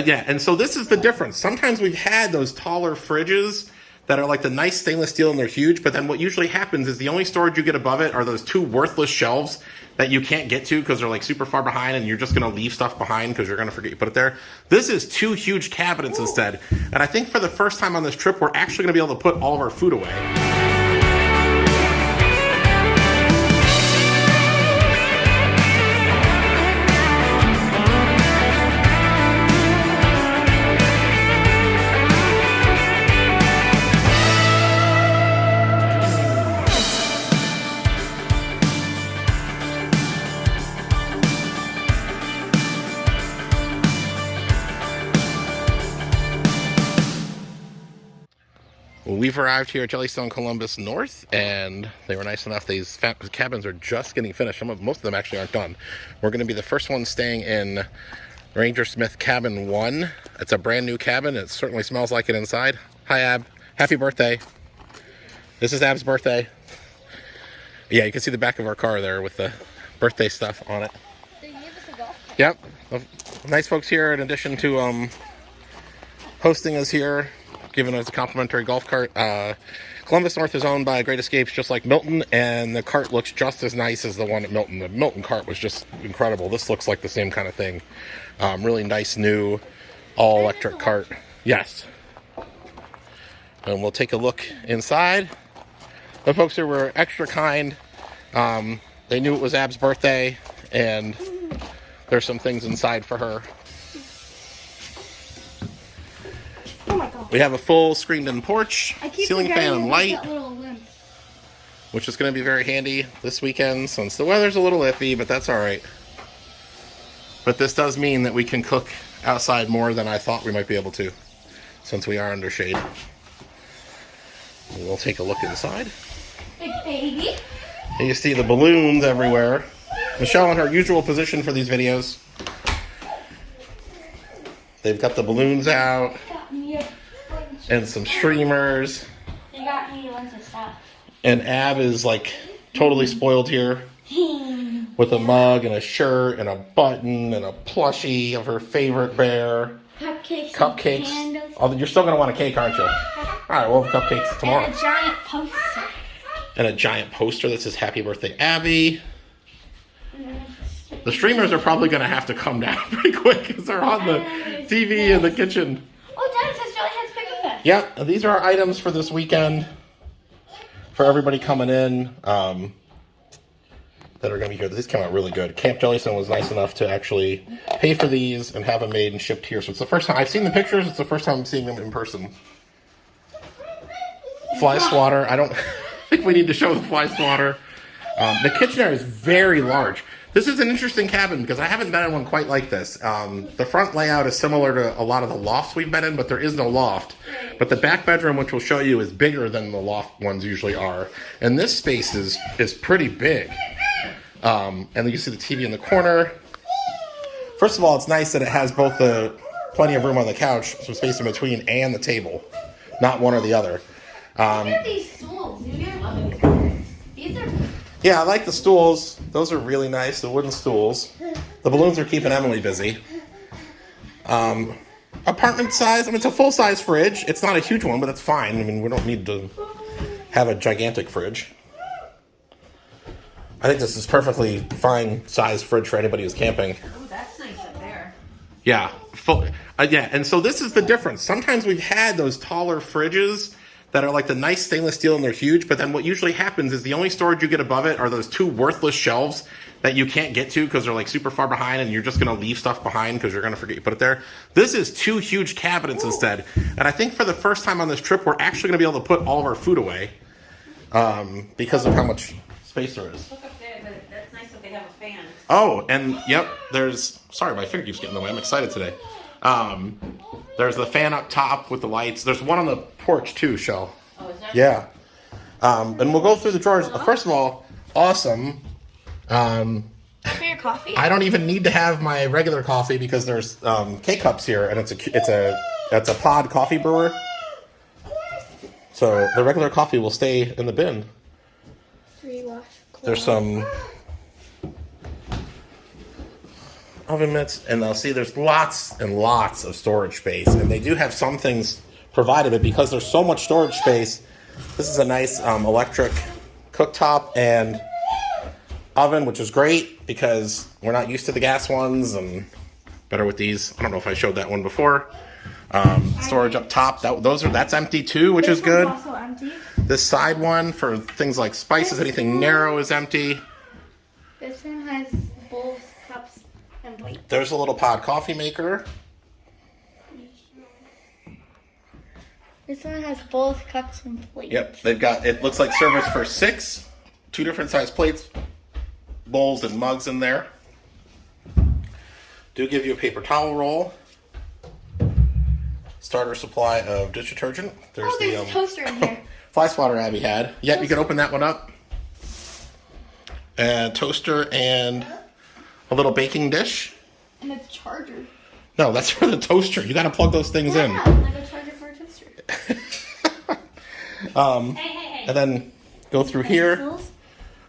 Yeah, and so this is the difference. Sometimes we've had those taller fridges that are like the nice stainless steel and they're huge, but then what usually happens is the only storage you get above it are those two worthless shelves that you can't get to because they're like super far behind and you're just going to leave stuff behind because you're going to forget you put it there. This is two huge cabinets instead. And I think for the first time on this trip, we're actually going to be able to put all of our food away. We've arrived here at Jellystone Columbus North, and they were nice enough. These cabins are just getting finished. Most of them actually aren't done. We're going to be the first ones staying in Ranger Smith Cabin 1. It's a brand new cabin. It certainly smells like it inside. Hi, Ab. Happy birthday. This is Ab's birthday. Yeah, you can see the back of our car there with the birthday stuff on it. They gave us a golf cart. Yep. Nice folks here, in addition to hosting us here, giving us a complimentary golf cart. Columbus North is owned by Great Escapes, just like Milton, and the cart looks just as nice as the one at Milton. The Milton cart was just incredible. This looks like the same kind of thing. Really nice, new, all-electric cart. Yes. And we'll take a look inside. The folks here were extra kind. They knew it was Ab's birthday, and there's some things inside for her. Oh my God. We have a full screened-in porch, ceiling fan and light, That which is going to be very handy this weekend since the weather's a little iffy, but that's all right. But this does mean that we can cook outside more than I thought we might be able to, since we are under shade. And we'll take a look inside. Big baby. And you see the balloons everywhere. Michelle in her usual position for these videos. They've got the balloons out. And some streamers. They got me a bunch of stuff. And Ab is like totally spoiled here with a mug and a shirt and a button and a plushie of her favorite bear. Cupcakes. And Oh, you're still going to want a cake, aren't you? All right, we'll have cupcakes tomorrow. And a giant poster. And a giant poster that says Happy Birthday, Abby. The streamers are probably going to have to come down pretty quick because they're on the TV in the kitchen. Oh, Dad says Jelly has Pickle Fish. Yep, these are our items for this weekend for everybody coming in that are going to be here. These came out really good. Camp Jellystone was nice enough to actually pay for these and have them made and shipped here. So it's the first time I've seen the pictures. It's the first time I'm seeing them in person. Fly swatter. I don't think we need to show the fly swatter. The kitchen area is very large. This is an interesting cabin because I haven't been in one quite like this. The front layout is similar to a lot of the lofts we've been in, but there is no loft. But the back bedroom, which we'll show you, is bigger than the loft ones usually are. And this space is pretty big. And then you see the TV in the corner. First of all, it's nice that it has both plenty of room on the couch, some space in between, and the table. Not one or the other. What are these stools? These are... Yeah, I like the stools. Those are really nice, the wooden stools. The balloons are keeping Emily busy. Apartment size, I mean, it's a full-size fridge. It's not a huge one, but it's fine. I mean, we don't need to have a gigantic fridge. I think this is perfectly fine size fridge for anybody who's camping. Oh, that's nice up there. Yeah, yeah, and so this is the difference. Sometimes we've had those taller fridges that are like the nice stainless steel and they're huge, but then what usually happens is the only storage you get above it are those two worthless shelves that you can't get to because they're like super far behind and you're just going to leave stuff behind because you're going to forget you put it there. This is two huge cabinets instead. And I think for the first time on this trip, we're actually going to be able to put all of our food away because of how much space there is. Look up there, but that's nice that they have a fan. Oh, and yep, sorry, my finger keeps getting in the way. I'm excited today. There's the fan up top with the lights. There's one on the porch too, Shell. Oh, is that? Yeah. And we'll go through the drawers. First of all, awesome. For your coffee? I don't even need to have my regular coffee because there's K-Cups here, and it's a pod coffee brewer. So the regular coffee will stay in the bin. There's some oven mitts, and they'll see there's lots and lots of storage space, and they do have some things provided, but because there's so much storage space, this is a nice electric cooktop and oven, which is great because we're not used to the gas ones, and better with these. I don't know if I showed that one before. Storage up top, that's empty too, which is good. Also empty. This side one for things like spices, anything narrow is empty. This one has bowls, cups, and plates. There's a little pod coffee maker. This one has bowls, cups, and plates. Yep, they've got, it looks like service for 6, 2 different size plates, bowls and mugs in there. Do give you a paper towel roll. Starter supply of dish detergent. There's There's a toaster in here. fly swatter Abby had. Yep, you can open that one up. And toaster and a little baking dish. And a charger. No, that's for the toaster. You got to plug those things in. Yeah, like a charger for a toaster. Hey. And then go through here. Utensils.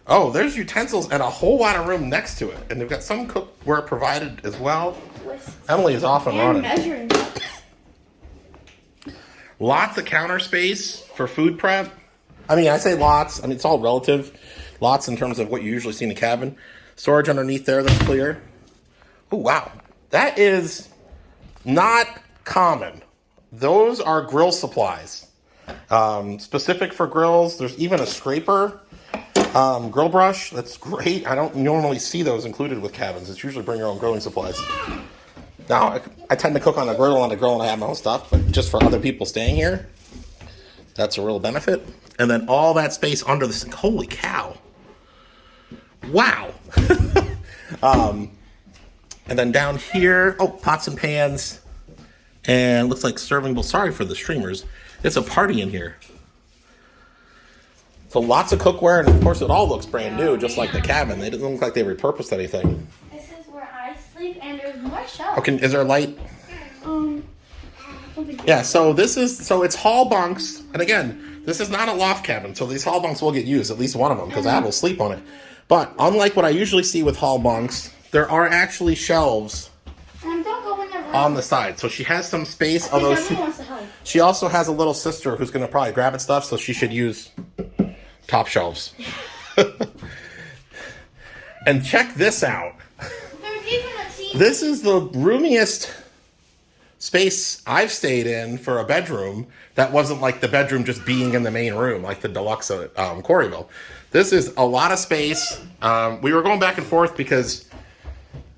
Oh, there's utensils and a whole lot of room next to it. And they've got some cookware provided as well. Emily is off and running. Measuring cups. Lots of counter space for food prep. I mean, I say lots. I mean, it's all relative. Lots in terms of what you usually see in a cabin. Storage underneath there that's clear. Oh, wow. That is not common. Those are grill supplies. Specific for grills. There's even a scraper grill brush. That's great. I don't normally see those included with cabins. It's usually bring your own grilling supplies. Now, I tend to cook on a grill, and I have my own stuff, but just for other people staying here, that's a real benefit. And then all that space under the sink. Holy cow. Wow. And then down here, pots and pans. And looks like serving bowl. Sorry for the streamers. It's a party in here. So lots of cookware, and of course it all looks brand new, just like the cabin. They didn't look like they repurposed anything. This is where I sleep, and there's more shelves. Okay, is there a light? Yeah, so it's hall bunks, and again, this is not a loft cabin, so these hall bunks will get used, at least one of them, because Ab will sleep on it. But unlike what I usually see with hall bunks, there are actually shelves And don't go in the room. on the side, so she has some space. Although Everyone wants to help. she also has a little sister who's going to probably grab at stuff, so she should use top shelves. And check this out. There's even a TV. This is the roomiest space I've stayed in for a bedroom that wasn't like the bedroom just being in the main room, like the deluxe at Quarryville. This is a lot of space. We were going back and forth because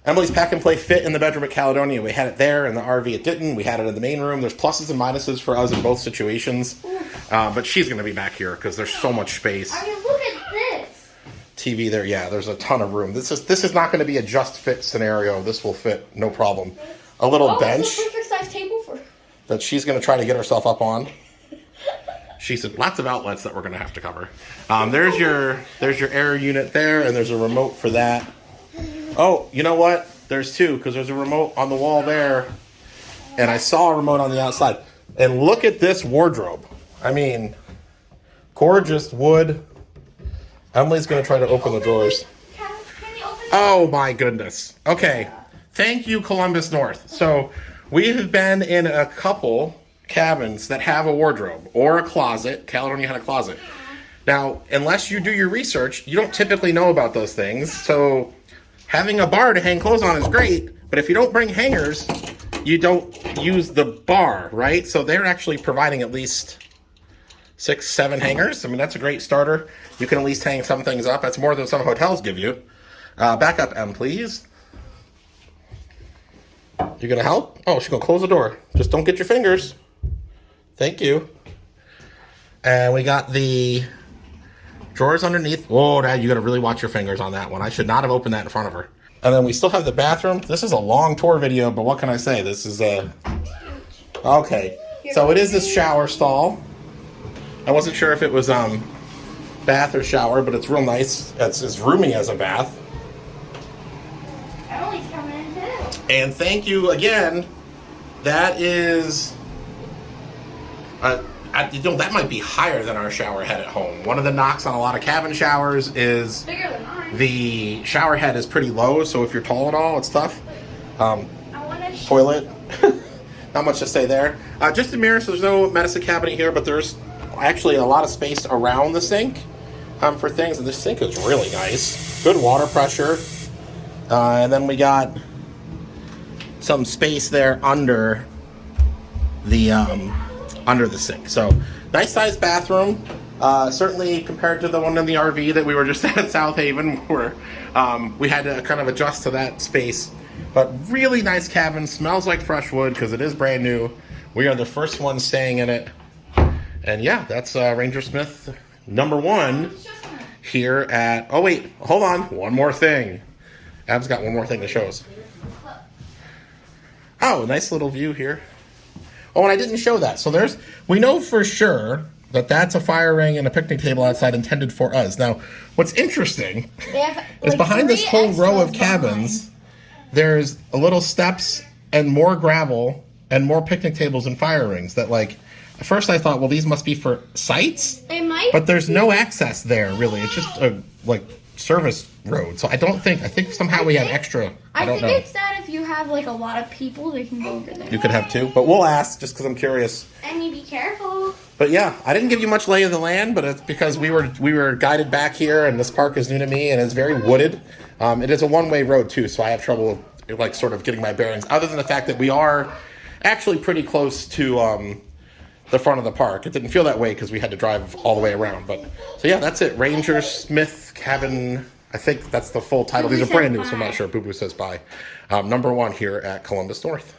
Emily's pack and play fit in the bedroom at Caledonia. We had it there, in the RV it didn't. We had it in the main room. There's pluses and minuses for us in both situations. But she's going to be back here because there's so much space. I mean, look at this. TV there, yeah, there's a ton of room. This is not going to be a just fit scenario. This will fit, no problem. A little bench It's a perfect size table for. that she's going to try to get herself up on. She said lots of outlets that we're going to have to cover. There's your air unit there, and there's a remote for that. Oh, you know what? There's two, because there's a remote on the wall there, and I saw a remote on the outside. And look at this wardrobe. I mean, gorgeous wood. Emily's going to try to open the drawers. Can you open it? Oh my goodness. Okay. Thank you, Columbus North. So we have been in a couple cabins that have a wardrobe or a closet. Caledonia had a closet. Now, unless you do your research, you don't typically know about those things. So having a bar to hang clothes on is great, but if you don't bring hangers, you don't use the bar, right? So they're actually providing at least 6, 7 hangers. I mean, that's a great starter. You can at least hang some things up. That's more than some hotels give you. Back up, Em, please. You gonna help? Oh, she's gonna close the door. Just don't get your fingers. Thank you. And we got the drawers underneath. Oh, Dad, you gotta really watch your fingers on that one. I should not have opened that in front of her. And then we still have the bathroom. This is a long tour video, but what can I say? This is a... Okay. So it is this shower stall. I wasn't sure if it was bath or shower, but it's real nice. It's as roomy as a bath. Emily's coming in too. And thank you again. That is... that might be higher than our shower head at home. One of the knocks on a lot of cabin showers is Bigger than mine. the shower head is pretty low, so if you're tall at all, it's tough. I want to Toilet. Not much to say there. Just a mirror, so there's no medicine cabinet here, but there's actually a lot of space around the sink for things. And this sink is really nice. Good water pressure. And then we got some space there under the sink. So nice sized bathroom. Certainly compared to the one in the RV that we were just at South Haven, where we had to kind of adjust to that space. But really nice cabin. Smells like fresh wood because it is brand new. We are the first ones staying in it. And yeah, that's Ranger Smith #1 here at... Oh wait, hold on. One more thing. Ab's got one more thing to show us. Oh, nice little view here. Oh, and I didn't show that. So we know for sure that that's a fire ring and a picnic table outside intended for us. Now, what's interesting is behind this whole row of cabins, there's a little steps and more gravel and more picnic tables and fire rings that, like, at first I thought, well, these must be for sites. It might. But there's no access there, really. It's just a, like, service road. So I think somehow we have extra. I don't know. It's that if you have, like, a lot of people, they can go over there. You could have two, but we'll ask just because I'm curious. And you be careful. But yeah, I didn't give you much lay of the land, but it's because we were guided back here, and this park is new to me, and it's very wooded. It is a one-way road too, so I have trouble like sort of getting my bearings. Other than the fact that we are actually pretty close to the front of the park. It didn't feel that way because we had to drive all the way around. But so yeah, that's it. Ranger Smith Cabin. I think that's the full title. These are brand new, so I'm not sure. Boo Boo says bye. #1 here at Columbus North.